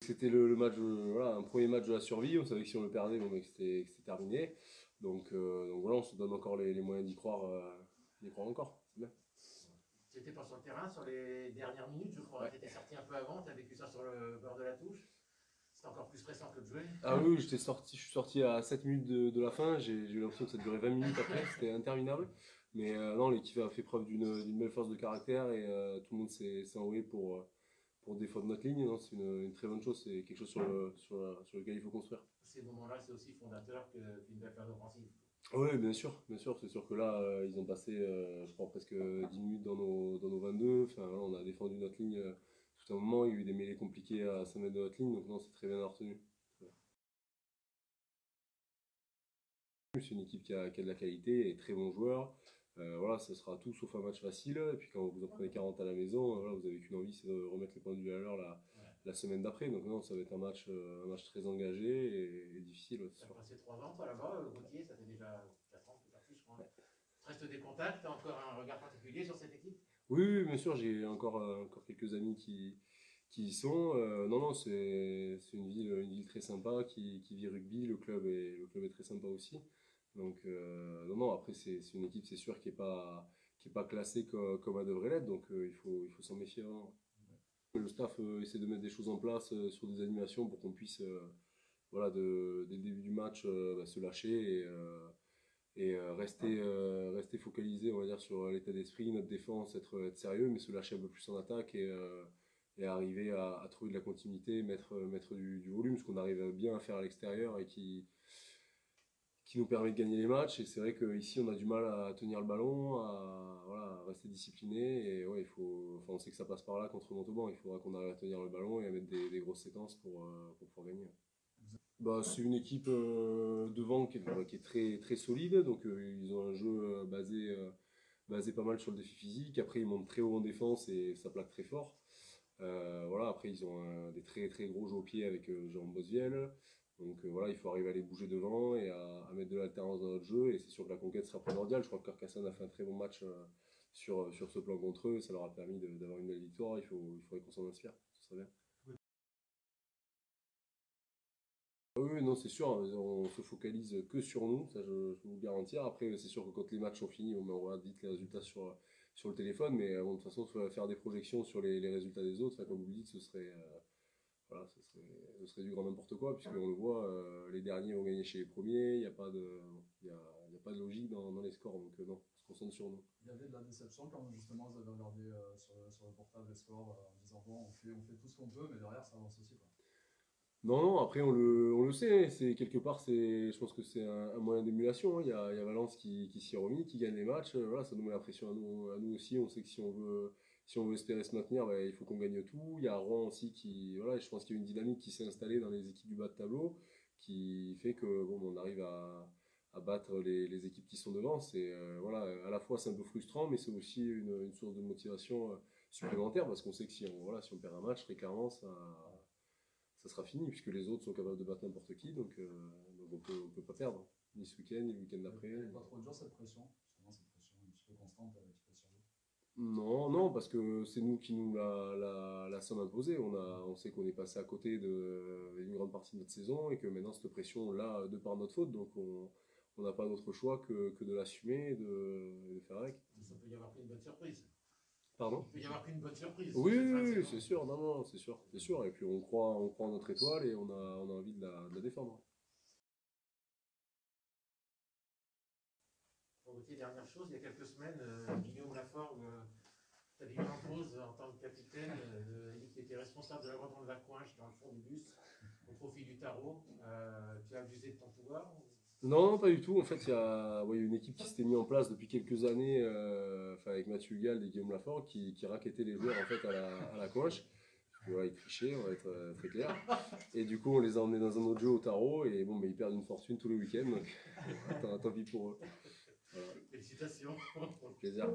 C'était le match, voilà, un premier match de la survie. On savait que si on le perdait, bon, que c'était terminé. Donc voilà, on se donne encore les moyens d'y croire encore. C'est bien. Tu n'étais pas sur le terrain sur les dernières minutes, je crois. Ouais. Tu étais sorti un peu avant, tu as vécu ça sur le bord de la touche. C'était encore plus stressant que de jouer. Ah oui, je suis sorti à 7 minutes de la fin. J'ai eu l'impression que ça durait 20 minutes après. C'était interminable. Mais non, l'équipe a fait preuve d'une belle force de caractère et tout le monde s'est envoyé pour défendre notre ligne. Non, c'est une très bonne chose. C'est quelque chose sur lequel il faut construire. Ces moments-là, c'est aussi fondateur qu'une belle phase offensive. Oui, bien sûr, bien sûr. C'est sûr que là, ils ont passé, je crois, presque 10 minutes dans nos 22. Enfin, voilà, on a défendu notre ligne tout un moment. Il y a eu des mêlées compliquées à 5 mètres de notre ligne. Donc non, c'est très bien retenu. C'est une équipe qui a de la qualité et très bons joueurs. Voilà, ce sera tout sauf un match facile. Et puis quand vous en prenez 40 à la maison, voilà, vous avez qu'une envie, c'est de remettre les pendules à l'heure la semaine d'après. Donc non, ça va être un match très engagé et difficile. Ouais, Tu as passé 3 ans, toi là-bas, Gauthier, ça fait déjà 4 ans que tu es parti, je crois. Ouais. Reste des contacts, tu as encore un regard particulier sur cette équipe? Oui, bien sûr, j'ai encore quelques amis qui y sont. Non, non, c'est une ville très sympa qui vit rugby. Le club est très sympa aussi. Donc, non, non, après, c'est une équipe, c'est sûr, qui est pas classée comme elle devrait l'être. Donc, il faut s'en méfier vraiment. Le staff essaie de mettre des choses en place sur des animations pour qu'on puisse, voilà, dès le début du match, se lâcher et rester focalisé, on va dire, sur l'état d'esprit, notre défense, être sérieux, mais se lâcher un peu plus en attaque et arriver à trouver de la continuité, mettre du volume, ce qu'on arrive bien à faire à l'extérieur et qui nous permet de gagner les matchs. Et c'est vrai qu'ici, on a du mal à tenir le ballon, à rester discipliné. Et ouais, on sait que ça passe par là contre Montauban. Il faudra qu'on arrive à tenir le ballon et à mettre des grosses séquences pour pouvoir gagner. Bah, c'est une équipe devant qui est très, très solide. Donc, ils ont un jeu basé pas mal sur le défi physique. Après, ils montent très haut en défense et ça plaque très fort. Voilà, après, ils ont des très, très gros jeux au pied avec Jérôme Bosviel. Donc voilà, il faut arriver à les bouger devant et à mettre de l'alternance dans notre jeu. Et c'est sûr que la conquête sera primordiale. Je crois que Carcassonne a fait un très bon match sur ce plan contre eux. Ça leur a permis d'avoir une belle victoire. Il faudrait qu'on s'en inspire. Ça serait bien. Oui, non, c'est sûr, on se focalise que sur nous, ça je peux vous le garantir. Après, c'est sûr que quand les matchs sont finis, on regarde vite les résultats sur le téléphone, mais bon, de toute façon, faire des projections sur les résultats des autres, comme vous le dites, voilà, ce serait du grand n'importe quoi, puisqu'on le voit, les derniers ont gagné chez les premiers, il n'y a pas il y a pas de logique dans les scores, donc non, on se concentre sur nous. Il y avait de la déception quand justement vous avez regardé sur le portable les scores en disant bon, on fait tout ce qu'on peut, mais derrière ça avance aussi, quoi. Non, non, après on le sait, quelque part, je pense que c'est un moyen d'émulation. Hein. Il y a Valence qui s'y est remis, qui gagne les matchs. Voilà, ça nous met la pression à nous aussi. On sait que si on veut espérer se maintenir, il faut qu'on gagne tout. Il y a Rouen aussi voilà, je pense qu'il y a une dynamique qui s'est installée dans les équipes du bas de tableau, qui fait que bon, on arrive à battre les équipes qui sont devant. Voilà, à la fois c'est un peu frustrant, mais c'est aussi une source de motivation supplémentaire parce qu'on sait que si on perd un match, très clairement, ça sera fini, puisque les autres sont capables de battre n'importe qui, donc on peut pas perdre, ni ce week-end, ni le week-end d'après. Il n'y a pas trop dur cette pression, justement cette pression un petit peu constante qui pèse sur vous? Non, non, parce que c'est nous qui nous la sommes imposée. On sait qu'on est passé à côté d'une grande partie de notre saison et que maintenant cette pression là de par notre faute, donc on n'a pas d'autre choix que de l'assumer et de faire avec. Ça peut y avoir qu'une bonne surprise. Pardon? Il peut y avoir qu'une bonne surprise. Oui, c'est sûr, non, non, c'est sûr, c'est sûr. Et puis on croit en notre étoile et on a envie de la défendre. Gauthier, dernière chose, il y a quelques semaines, Guillaume Lafort t'avais eu en pause en tant que capitaine, qui était responsable de la rebond de la Coinche dans le fond du bus, au profit du tarot. Tu as abusé de ton pouvoir? Non, non, pas du tout. En fait, il y a une équipe qui s'était mise en place depuis quelques années, avec Mathieu Hugal et Guillaume Lafort, qui rackettait les joueurs en fait, à la coinche. Voilà, ils trichaient, on va être très clair. Et du coup, on les a emmenés dans un autre jeu au tarot, et bon, ils perdent une fortune tous les week-ends, donc tant pis pour eux. Voilà. Félicitations. Plaisir.